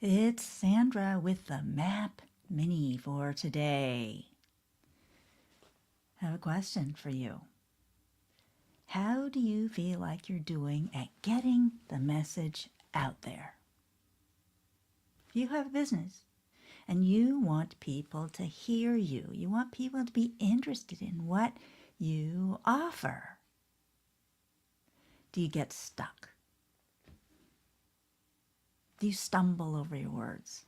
It's Sandra with the Map Mini for today. I have a question for you. How do you feel like you're doing at getting the message out there? If you have a business and you want people to hear you, you want people to be interested in what you offer, do you get stuck? Do you stumble over your words?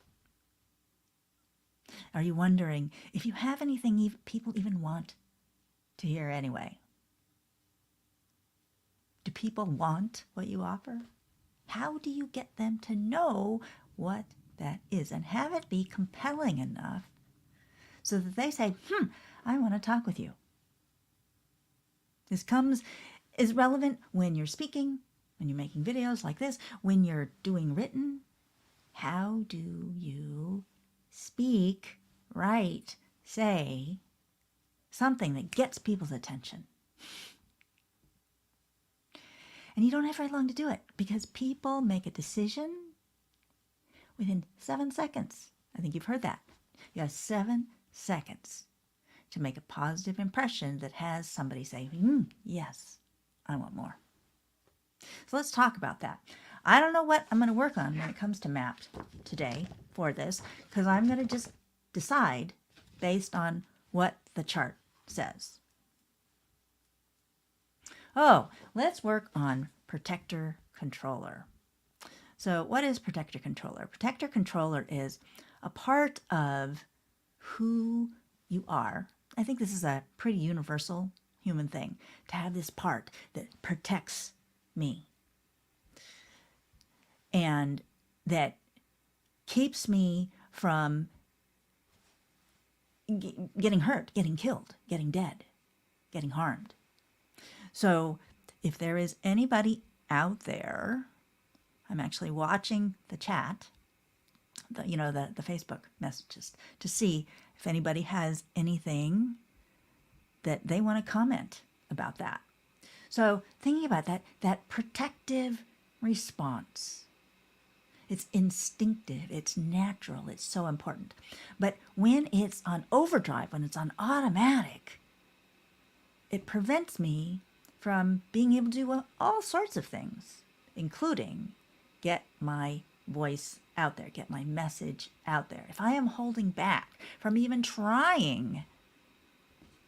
Are you wondering if you have anything people even want to hear anyway? Do people want what you offer? How do you get them to know what that is and have it be compelling enough so that they say, I want to talk with you? This is relevant when you're speaking, when you're making videos like this, when you're doing written. How do you speak, write, say something that gets people's attention? And you don't have very long to do it because people make a decision within 7 seconds. I think you've heard that. You have 7 seconds to make a positive impression that has somebody say, yes, I want more. So let's talk about that. I don't know what I'm going to work on when it comes to mapped today for this, because I'm going to just decide based on what the chart says. Oh, let's work on protector controller. So what is protector controller? Protector controller is a part of who you are. I think this is a pretty universal human thing, to have this part that protects me and that keeps me from getting hurt, getting killed, getting dead, getting harmed. So if there is anybody out there, I'm actually watching the chat, the Facebook messages, to see if anybody has anything that they want to comment about that. So thinking about that protective response, it's instinctive, it's natural, it's so important. But when it's on overdrive, when it's on automatic, it prevents me from being able to do all sorts of things, including get my voice out there, get my message out there. If I am holding back from even trying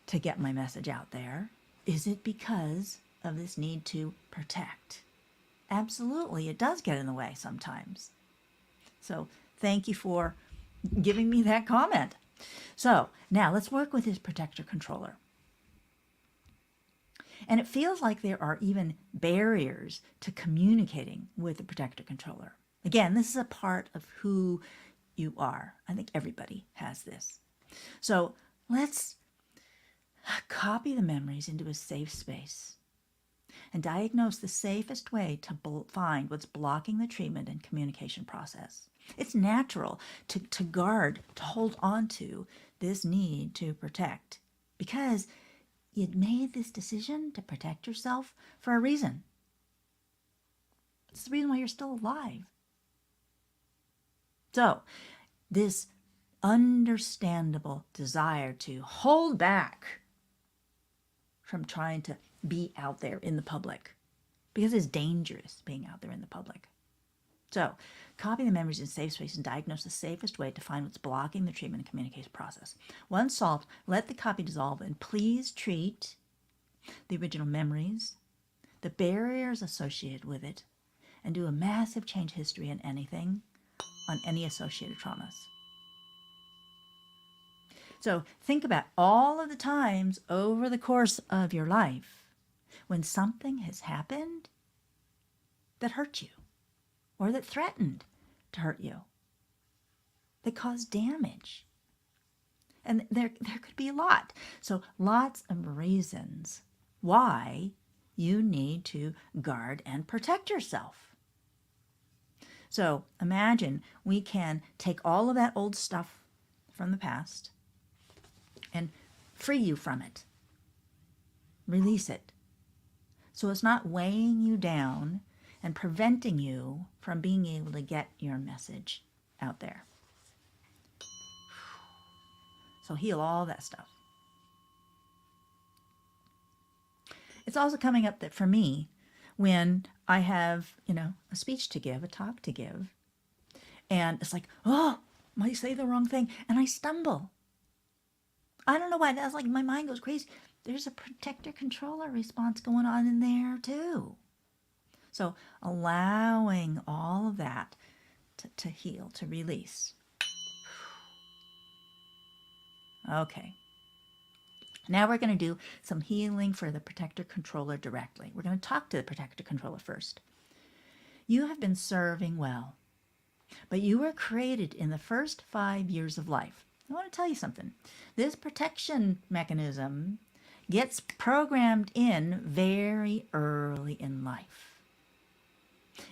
to get my message out there, is it because of this need to protect? Absolutely, it does get in the way sometimes. So thank you for giving me that comment. So now let's work with this protector controller. And it feels like there are even barriers to communicating with the protector controller. Again, this is a part of who you are. I think everybody has this. So let's copy the memories into a safe space and diagnose the safest way to find what's blocking the treatment and communication process. It's natural to guard, to hold on to this need to protect, because you'd made this decision to protect yourself for a reason. It's the reason why you're still alive. So this understandable desire to hold back from trying to be out there in the public, because it's dangerous being out there in the public. So copy the memories in safe space and diagnose the safest way to find what's blocking the treatment and communication process. Once solved, let the copy dissolve and please treat the original memories, the barriers associated with it, and do a massive change history in anything on any associated traumas. So think about all of the times over the course of your life when something has happened that hurt you, or that threatened to hurt you, that caused damage. And there could be a lot. So lots of reasons why you need to guard and protect yourself. So imagine we can take all of that old stuff from the past and free you from it. Release it. So it's not weighing you down and preventing you from being able to get your message out there. So heal all that stuff. It's also coming up that for me, when I have, a speech to give, a talk to give, and it's like, oh, might say the wrong thing, and I stumble. I don't know why. That's like my mind goes crazy. There's a protector-controller response going on in there too. So allowing all of that to heal, to release. Okay. Now we're going to do some healing for the protector-controller directly. We're going to talk to the protector-controller first. You have been serving well, but you were created in the first 5 years of life. I want to tell you something. This protection mechanism gets programmed in very early in life.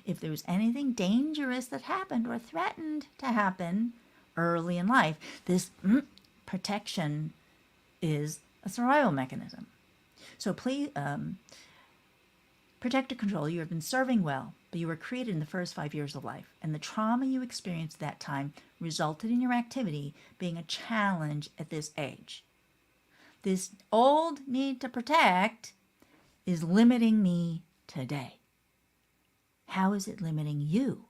If there was anything dangerous that happened or threatened to happen early in life, this protection is a survival mechanism. So please, protector control, you have been serving well, but you were created in the first 5 years of life, and the trauma you experienced at that time resulted in your activity being a challenge at this age. This old need to protect is limiting me today. How is it limiting you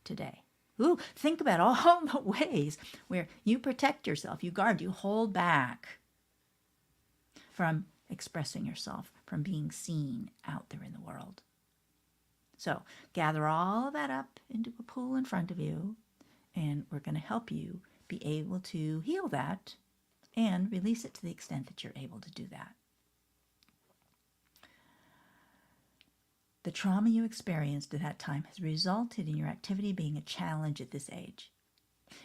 today? Ooh, think about all the ways where you protect yourself, you guard, you hold back from expressing yourself, from being seen out there in the world. So gather all of that up into a pool in front of you, and we're going to help you be able to heal that and release it to the extent that you're able to do that. The trauma you experienced at that time has resulted in your activity being a challenge at this age.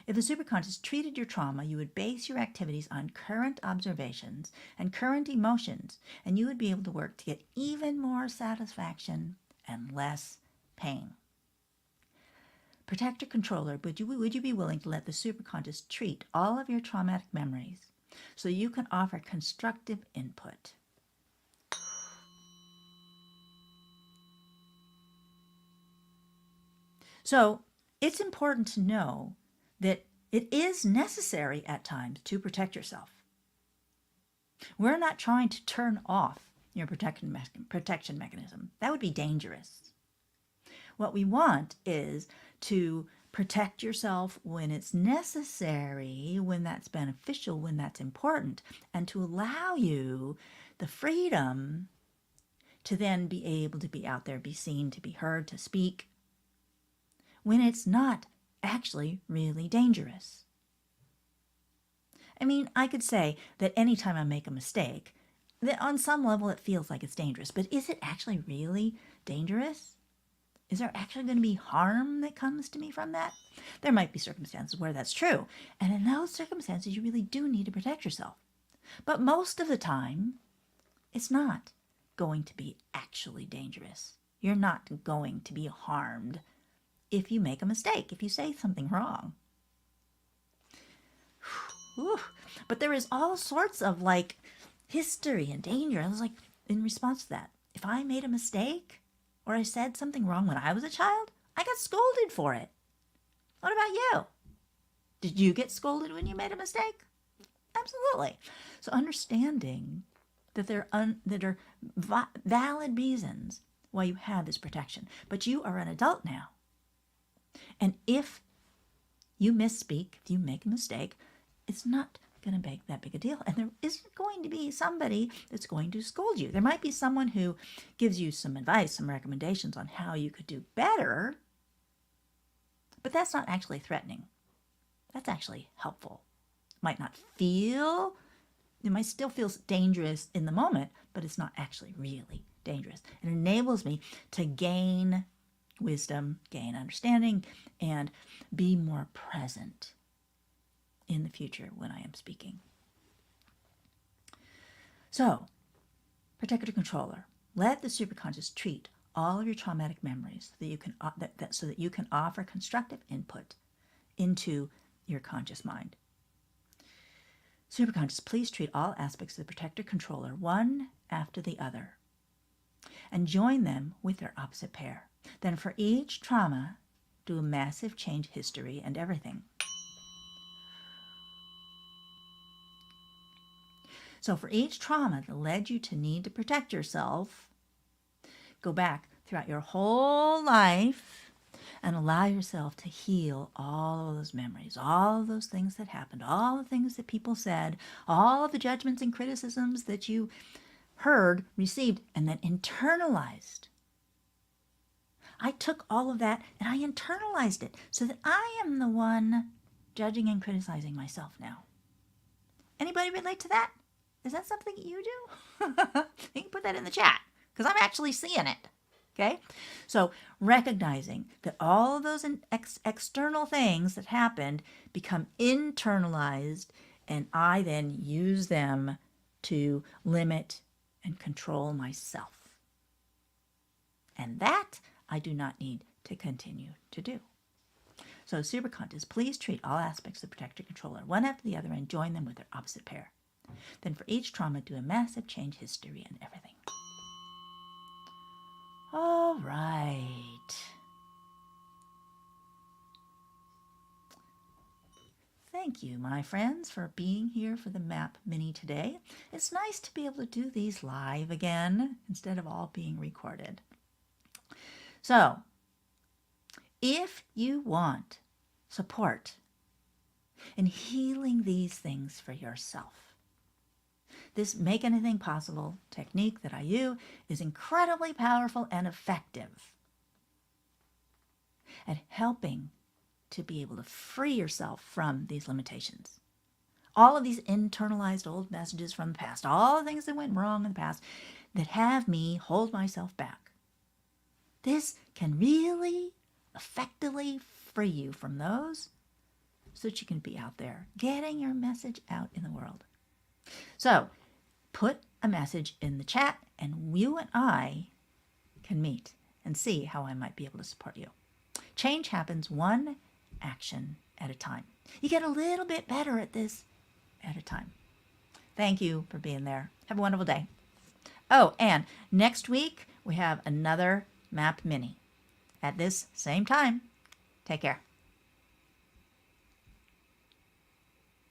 If the superconscious treated your trauma, you would base your activities on current observations and current emotions, and you would be able to work to get even more satisfaction and less pain. Protector controller, would you be willing to let the superconscious treat all of your traumatic memories so you can offer constructive input? So it's important to know that it is necessary at times to protect yourself. We're not trying to turn off your protection mechanism. That would be dangerous. What we want is to protect yourself when it's necessary, when that's beneficial, when that's important, and to allow you the freedom to then be able to be out there, be seen, to be heard, to speak, when it's not actually really dangerous. I mean, I could say that anytime I make a mistake, that on some level it feels like it's dangerous, but is it actually really dangerous? Is there actually going to be harm that comes to me from that? There might be circumstances where that's true, and in those circumstances you really do need to protect yourself. But most of the time, it's not going to be actually dangerous. You're not going to be harmed if you make a mistake, if you say something wrong. Whew. But there is all sorts of history and danger. I was like, in response to that, if I made a mistake or I said something wrong when I was a child, I got scolded for it. What about you? Did you get scolded when you made a mistake? Absolutely. So understanding that there are valid reasons why you have this protection, but you are an adult now. And if you misspeak, if you make a mistake, it's not going to make that big a deal. And there isn't going to be somebody that's going to scold you. There might be someone who gives you some advice, some recommendations on how you could do better, but that's not actually threatening. That's actually helpful. It might still feel dangerous in the moment, but it's not actually really dangerous. It enables me to gain wisdom, gain understanding, and be more present in the future when I am speaking. So, protector controller, let the superconscious treat all of your traumatic memories so that you can offer constructive input into your conscious mind. Superconscious, please treat all aspects of the protector controller one after the other and join them with their opposite pair. Then for each trauma, do a massive change history and everything. So for each trauma that led you to need to protect yourself, go back throughout your whole life and allow yourself to heal all of those memories, all of those things that happened, all the things that people said, all of the judgments and criticisms that you heard, received, and then internalized. I took all of that and I internalized it so that I am the one judging and criticizing myself now. Anybody relate to that? Is that something you do? You can put that in the chat because I'm actually seeing it. Okay? So recognizing that all of those external things that happened become internalized, and I then use them to limit and control myself. And that I do not need to continue to do. So superconscious, please treat all aspects of protector controller one after the other and join them with their opposite pair. Then for each trauma, do a massive change history and everything. All right. Thank you, my friends, for being here for the Map Mini today. It's nice to be able to do these live again instead of all being recorded. So, if you want support in healing these things for yourself, this Make Anything Possible technique that I use is incredibly powerful and effective at helping to be able to free yourself from these limitations. All of these internalized old messages from the past, all the things that went wrong in the past that have me hold myself back. This can really effectively free you from those so that you can be out there getting your message out in the world. So, put a message in the chat and you and I can meet and see how I might be able to support you. Change happens one action at a time. You get a little bit better at this at a time. Thank you for being there. Have a wonderful day. Oh, and next week we have another Map Mini at this same time. Take care.